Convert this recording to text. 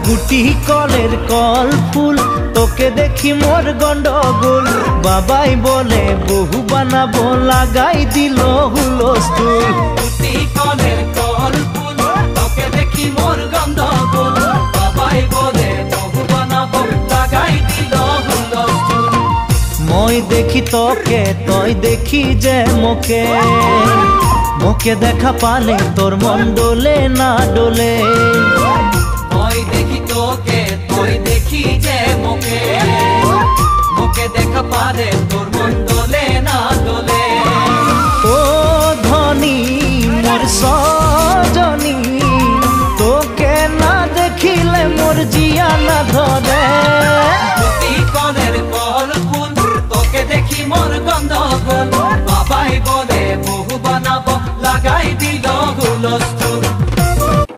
গুটি কলের কল ফুল তোকে দেখি মোর গন্ডগোল বাবাই বলে বহু বানাবো লাগাই দিল হুলস্থুল গুটি কলের কল ফুল তোকে দেখি মোর গন্ডগোল বাবাই বলে বহু বানাবো লাগাই দিল হুলস্থুল মই দেখি তোকে তই দেখি যে মোকে মোকে দেখা পালে তোর মন ডোলে না ডোলে মই দেখি তোকে তুই দেখি যে মোকে মোকে দেখা পারে তোর মন দোলে না দোলে ও ধনী মোর সজনী তোকে না দেখিলে মোর জিয়া না ধরে গুটি কলের কল ফুল তোকে দেখি মোর গন্ধগোল বাবাই বলে বহু বানাবো লাগাই দিল হুলস্থুল